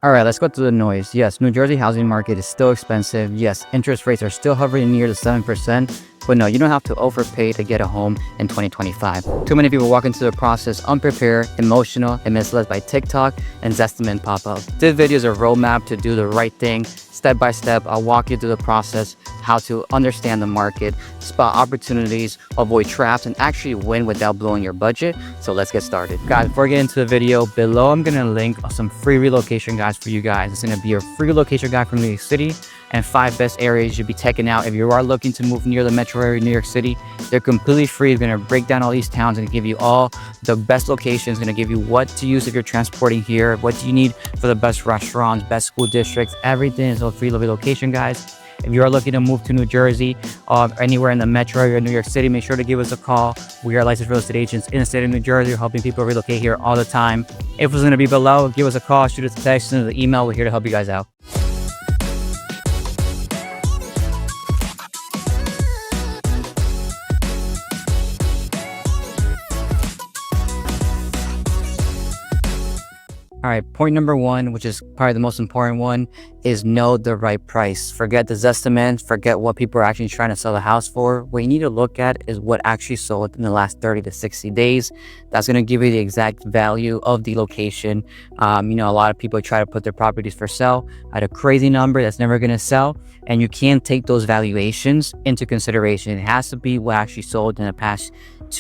All right, let's go through the noise. Yes, New Jersey housing market is still expensive. Yes, interest rates are still hovering near the 7%. But no, you don't have to overpay to get a home in 2025. Too many people walk into the process unprepared, emotional, and misled by TikTok and Zestimate pop-up. This video is a roadmap to do the right thing. Step by step, I'll walk you through the process, how to understand the market, spot opportunities, avoid traps, and actually win without blowing your budget. So let's get started. Guys, before we get into the video, below I'm gonna link some free relocation guides for you guys. It's gonna be a free location guide from New York City and 5 best areas you should be checking out if you are looking to move near the metro area of New York City. They're completely free. They're gonna break down all these towns and give you all the best locations, gonna give you what to use if you're transporting here, what do you need for the best restaurants, best school districts, everything is all free relocation guys. If you are looking to move to New Jersey or anywhere in the metro area of New York City, make sure to give us a call. We are licensed real estate agents in the state of New Jersey. We're helping people relocate here all the time. If it's gonna be below, give us a call, shoot us a text, send us an email. We're here to help you guys out. All right, point number one, which is probably the most important one, is know the right price. Forget the Zestimate, forget what people are actually trying to sell the house for. What you need to look at is what actually sold in the last 30 to 60 days. That's gonna give you the exact value of the location. A lot of people try to put their properties for sale at a crazy number that's never gonna sell, and you can't take those valuations into consideration. It has to be what actually sold in the past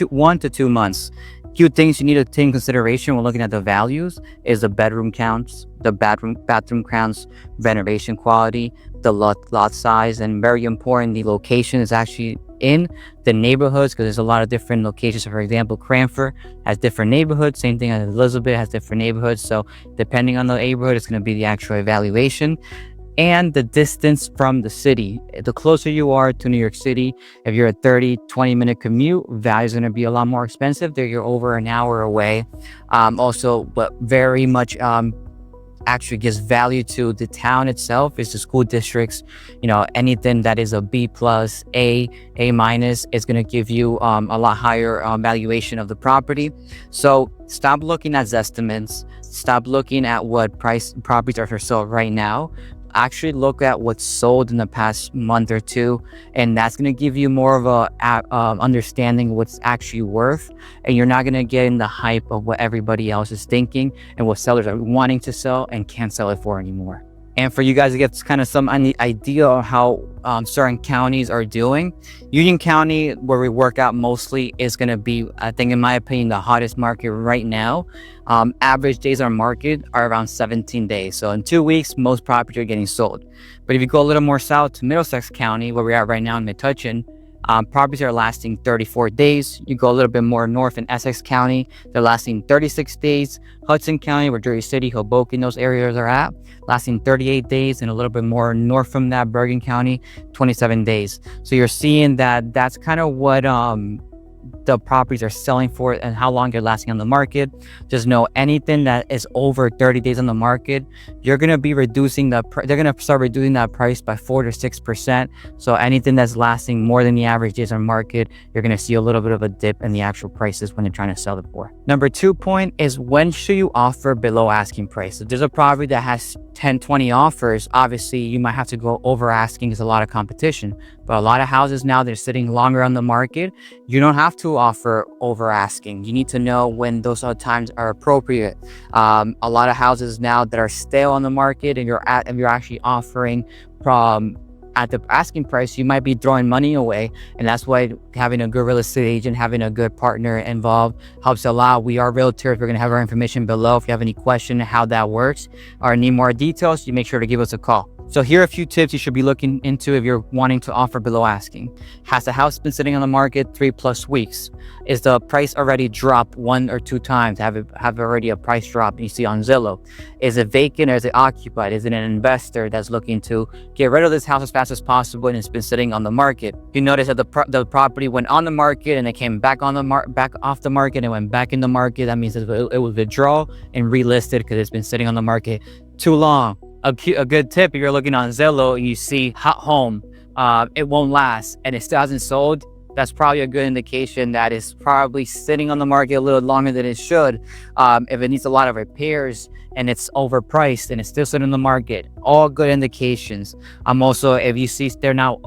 1 to 2 months. Few things you need to take in consideration when looking at the values is the bedroom counts, the bathroom counts, renovation quality, the lot size, and very important, the location is actually in the neighborhoods, because there's a lot of different locations. So for example, Cranford has different neighborhoods, same thing as Elizabeth has different neighborhoods. So depending on the neighborhood, it's going to be the actual evaluation. And the distance from the city. The closer you are to New York City, if you're a 20 minute commute, value is going to be a lot more expensive. There you're over an hour away. Also, what very much actually gives value to the town itself is the school districts. Anything that is a B plus, A minus is going to give you a lot higher valuation of the property. So stop looking at Zestimates. Stop looking at what price properties are for sale right now. Actually look at what's sold in the past month or two, and that's going to give you more of a understanding what's actually worth, and you're not going to get in the hype of what everybody else is thinking and what sellers are wanting to sell and can't sell it for anymore. And for you guys to get kind of some idea of how certain counties are doing, Union County, where we work out mostly, is going to be, I think in my opinion, the hottest market right now. Average days on market are around 17 days. So in 2 weeks, most properties are getting sold. But if you go a little more south to Middlesex County, where we're at right now in Metuchen, properties are lasting 34 days. You go a little bit more north in Essex County, they're lasting 36 days. Hudson County, where Jersey City, Hoboken, those areas are at, lasting 38 days, and a little bit more north from that, Bergen County, 27 days. So you're seeing that that's kind of what the properties are selling for and how long they're lasting on the market. Just know anything that is over 30 days on the market, you're going to be reducing they're going to start reducing that price by 4 to 6%. So anything that's lasting more than the average days on market, you're going to see a little bit of a dip in the actual prices when they're trying to sell it for. Number 2 point is, when should you offer below asking price? If there's a property that has 10, 20 offers, obviously you might have to go over asking. There's a lot of competition. But a lot of houses now, they're sitting longer on the market. You don't have to offer over asking. You need to know when those times are appropriate. A lot of houses now that are stale on the market, and you're actually offering from at the asking price, you might be throwing money away. And that's why having a good real estate agent, having a good partner involved helps a lot. We are realtors. We're going to have our information below. If you have any question how that works or need more details, you make sure to give us a call. So here are a few tips you should be looking into if you're wanting to offer below asking. Has the house been sitting on the market 3+ weeks? Is the price already dropped 1 or 2 times? Have already a price drop you see on Zillow? Is it vacant or is it occupied? Is it an investor that's looking to get rid of this house as fast as possible and it's been sitting on the market? You notice that the property went on the market and it came back on the back off the market and went back in the market. That means it was withdraw and relisted because it's been sitting on the market too long. A good tip, if you're looking on Zillow and you see hot home, it won't last and it still hasn't sold, that's probably a good indication that it's probably sitting on the market a little longer than it should. If it needs a lot of repairs and it's overpriced and it's still sitting in the market, all good indications. Also, if you see they're not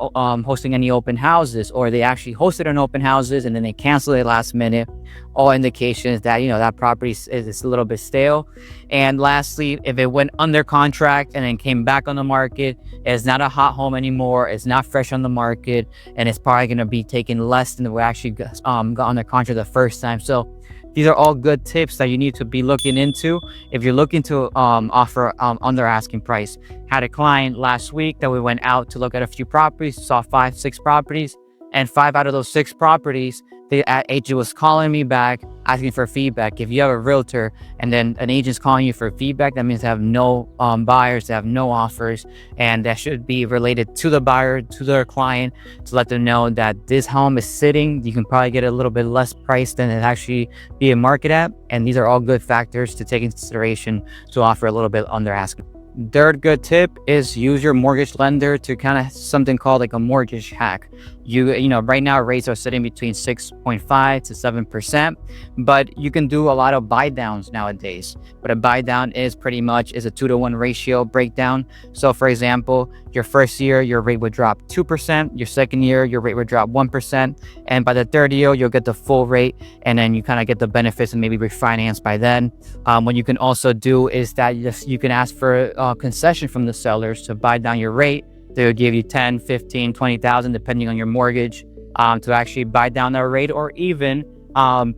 hosting any open houses, or they actually hosted an open houses and then they cancel it last minute, all indications that that property is a little bit stale. And lastly, if it went under contract and then came back on the market, it's not a hot home anymore, it's not fresh on the market, and it's probably going to be taking less than we actually got under contract the first time. So these are all good tips that you need to be looking into if you're looking to offer under asking price. Had a client last week that we went out to look at a few properties, saw 5-6 properties, and 5 out of those 6 properties, the agent was calling me back asking for feedback. If you have a realtor and then an agent's calling you for feedback, that means they have no buyers, they have no offers, and that should be related to the buyer, to their client, to let them know that this home is sitting. You can probably get a little bit less price than it actually be a market at, and these are all good factors to take into consideration to offer a little bit under asking. Third good tip is use your mortgage lender to kind of something called like a mortgage hack. Right now rates are sitting between 6.5 to 7%, but you can do a lot of buy downs nowadays. But a buy down is pretty much a 2-to-1 ratio breakdown. So for example, your first year, your rate would drop 2%. Your second year, your rate would drop 1%. And by the third year, you'll get the full rate. And then you kind of get the benefits and maybe refinance by then. What you can also do is that you can ask for a concession from the sellers to buy down your rate. They would give you 10, 15, 20,000, depending on your mortgage, to actually buy down that rate, or even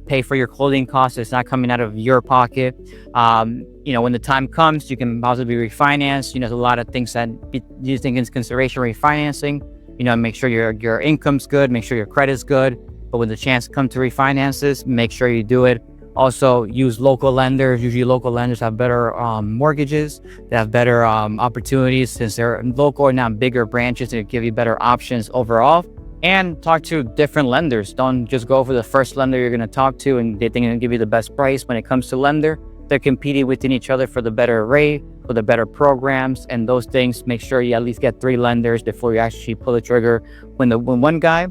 pay for your closing costs. It's not coming out of your pocket. When the time comes, you can possibly refinance. There's a lot of things that you think into consideration refinancing. Make sure your income's good, make sure your credit's good. But when the chance comes to refinances, make sure you do it. Also, use local lenders. Usually local lenders have better mortgages. They have better opportunities since they're local and not bigger branches. They give you better options overall. And talk to different lenders. Don't just go for the first lender you're going to talk to and they think they're going to give you the best price. When it comes to lender, they're competing within each other for the better rate, for the better programs, and those things. Make sure you at least get 3 lenders before you actually pull the trigger when one guy.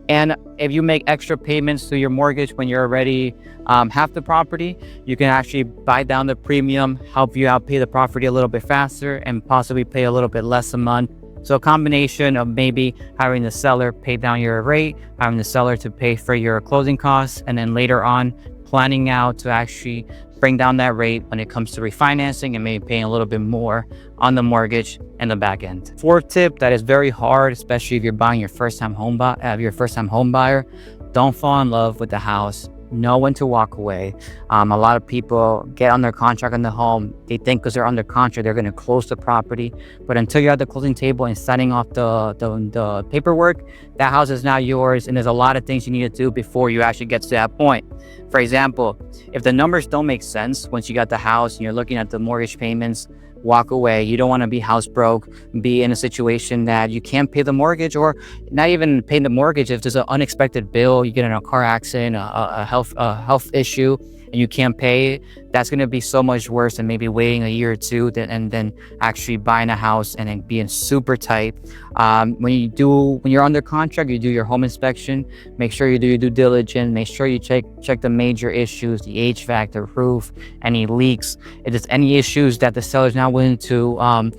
And if you make extra payments to your mortgage when you're already half the property, you can actually buy down the premium, help you out pay the property a little bit faster, and possibly pay a little bit less a month. So a combination of maybe having the seller pay down your rate, having the seller to pay for your closing costs, and then later on planning out to actually bring down that rate when it comes to refinancing and maybe paying a little bit more on the mortgage and the back end. Fourth tip that is very hard, especially if you're buying your first-time home buyer, don't fall in love with the house. Know when to walk away. A lot of people get under contract on the home. They think because they're under contract, they're going to close the property. But until you're at the closing table and signing off the paperwork, that house is not yours. And there's a lot of things you need to do before you actually get to that point. For example, if the numbers don't make sense once you got the house and you're looking at the mortgage payments, walk away. You don't want to be house broke, be in a situation that you can't pay the mortgage, or not even paying the mortgage. If there's an unexpected bill, you get in a car accident, a health issue, and you can't pay, that's going to be so much worse than maybe waiting a year or two and then actually buying a house and then being super tight. When you're under contract, you do your home inspection. Make sure you do your due diligence. Make sure you check the major issues, the HVAC, the roof, any leaks. If there's any issues that the seller's not willing to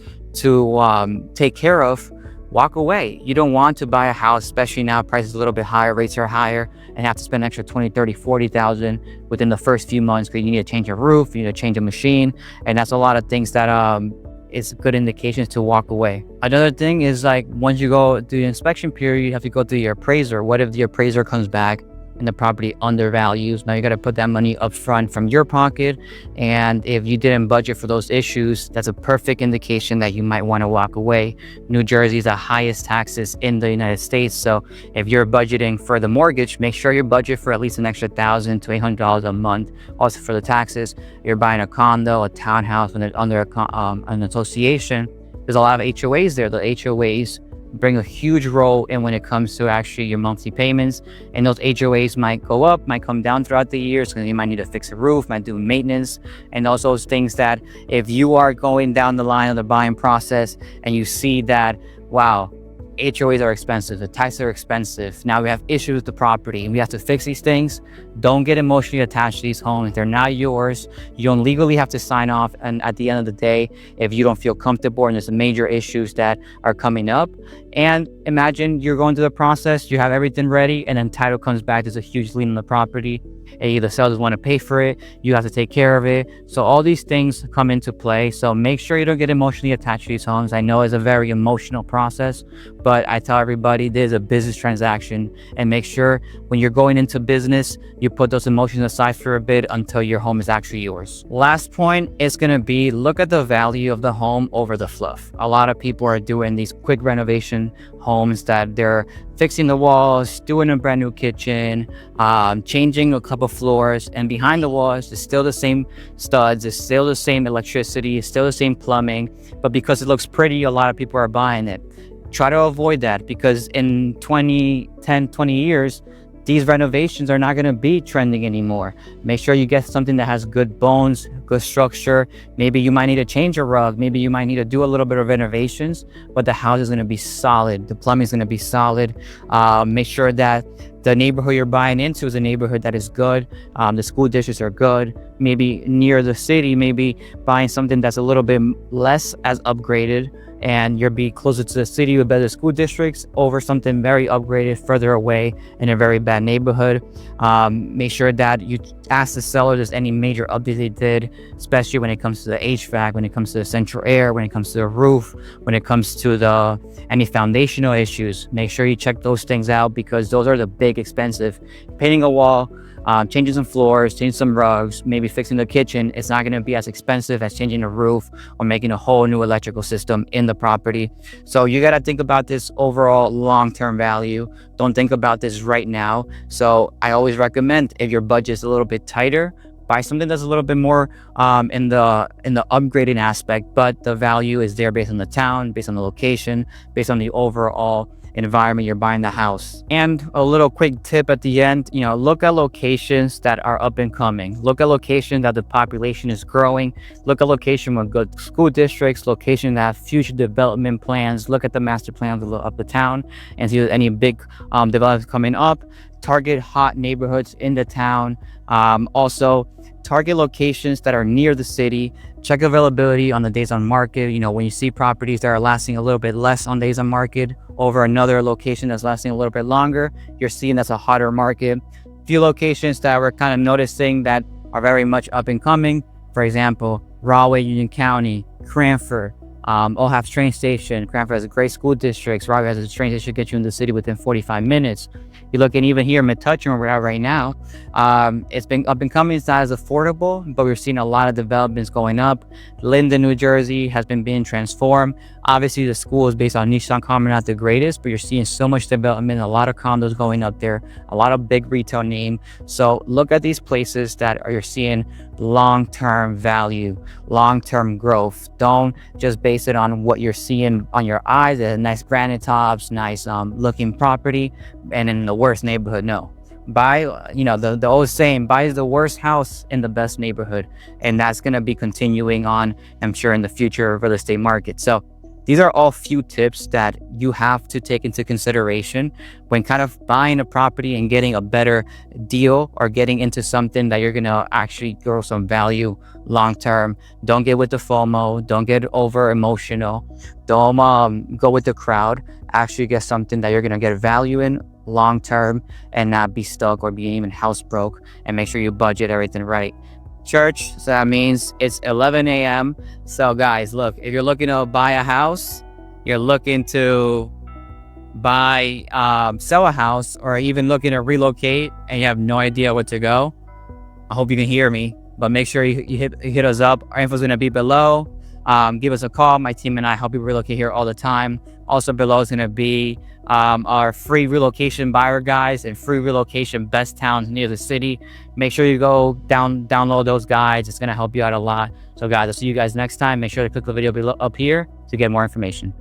take care of, walk away. You don't want to buy a house, especially now prices are a little bit higher, rates are higher, and have to spend an extra 20, 30, 40,000 within the first few months because you need to change a roof, you need to change a machine, and that's a lot of things that is good indications to walk away. Another thing is, like, once you go through the inspection period, you have to go through your appraiser. What if the appraiser comes back and the property undervalues? Now you got to put that money up front from your pocket, and if you didn't budget for those issues, that's a perfect indication that you might want to walk away. New Jersey is the highest taxes in the United States, so if you're budgeting for the mortgage, make sure you budget for at least an extra $1,000 to $800 a month. Also for the taxes, you're buying a condo, a townhouse under an association, there's a lot of HOAs there. The HOAs bring a huge role in when it comes to actually your monthly payments, and those HOAs might go up, might come down throughout the years because you might need to fix a roof, might do maintenance, and also those things that if you are going down the line of the buying process and you see that, wow, HOAs are expensive, the taxes are expensive. Now we have issues with the property and we have to fix these things. Don't get emotionally attached to these homes. They're not yours. You don't legally have to sign off. And at the end of the day, if you don't feel comfortable and there's major issues that are coming up, and imagine you're going through the process, you have everything ready, and then title comes back, there's a huge lien on the property, and either sellers want to pay for it, you have to take care of it. So all these things come into play. So make sure you don't get emotionally attached to these homes. I know it's a very emotional process, but I tell everybody there's a business transaction, and make sure when you're going into business, you put those emotions aside for a bit until your home is actually yours. Last point is going to be, look at the value of the home over the fluff. A lot of people are doing these quick renovation homes that they're fixing the walls, doing a brand new kitchen, changing a couple floors, and behind the walls is still the same studs, it's still the same electricity, it's still the same plumbing, but because it looks pretty, a lot of people are buying it. Try to avoid that, because in 20 years, these renovations are not going to be trending anymore. Make sure you get something that has good bones, good structure. Maybe you might need to change a rug. Maybe you might need to do a little bit of renovations, but the house is going to be solid. The plumbing is going to be solid. Make sure that the neighborhood you're buying into is a neighborhood that is good. The school districts are good. Maybe near the city, maybe buying something that's a little bit less as upgraded, and you'll be closer to the city with better school districts over something very upgraded further away in a very bad neighborhood. Make sure that you ask the seller if there's any major updates they did, especially when it comes to the HVAC, when it comes to the central air, when it comes to the roof, when it comes to any foundational issues. Make sure you check those things out, because those are the big expensive. Painting a wall, changing some floors, changing some rugs, maybe fixing the kitchen, it's not going to be as expensive as changing a roof or making a whole new electrical system in the property. So you got to think about this overall long-term value. Don't think about this right now. So I always recommend, if your budget is a little bit tighter, buy something that's a little bit more in the upgrading aspect, but the value is there based on the town, based on the location, based on the overall environment you're buying the house. And a little quick tip at the end, look at locations that are up and coming. Look at locations that the population is growing. Look at location with good school districts, location that have future development plans. Look at the master plans of the town and see if there's any big developments coming up. Target hot neighborhoods in the town. Also target locations that are near the city. Check availability on the days on market. When you see properties that are lasting a little bit less on days on market over another location that's lasting a little bit longer, you're seeing that's a hotter market. Few locations that we're kind of noticing that are very much up and coming, for example, Rahway, Union County, Cranford, all have train station. Cranford has a great school district. Rahway has a train station that gets you in the city within 45 minutes. You look, and even here in Metuchen, where we're at right now, it's been up and coming. It's not as affordable, but we're seeing a lot of developments going up. Linden, New Jersey has been being transformed. Obviously, the school is based on Nissan Common, not the greatest, but you're seeing so much development, a lot of condos going up there, a lot of big retail name. So look at these places that you're seeing long-term value, long-term growth. Don't just base it on what you're seeing on your eyes, a nice granite tops, nice looking property, and in the worst neighborhood. No, buy, the old saying, buy the worst house in the best neighborhood, and that's going to be continuing on, I'm sure, in the future real estate market. So these are all few tips that you have to take into consideration when kind of buying a property and getting a better deal, or getting into something that you're going to actually grow some value long term. Don't get with the FOMO. Don't get over emotional. Don't go with the crowd. Actually get something that you're going to get value in long term and not be stuck or be even house broke, and make sure you budget everything right. Church, so that means it's 11 a.m. So guys, look, if you're looking to buy a house, you're looking to sell a house, or even looking to relocate and you have no idea where to go, I hope you can hear me, but make sure you hit us up. Our info is going to be below. Give us a call. My team and I help you relocate here all the time. Also below is going to be our free relocation buyer guides and free relocation best towns near the city. Make sure you go download those guides. It's going to help you out a lot. So guys, I'll see you guys next time. Make sure to click the video below up here to get more information.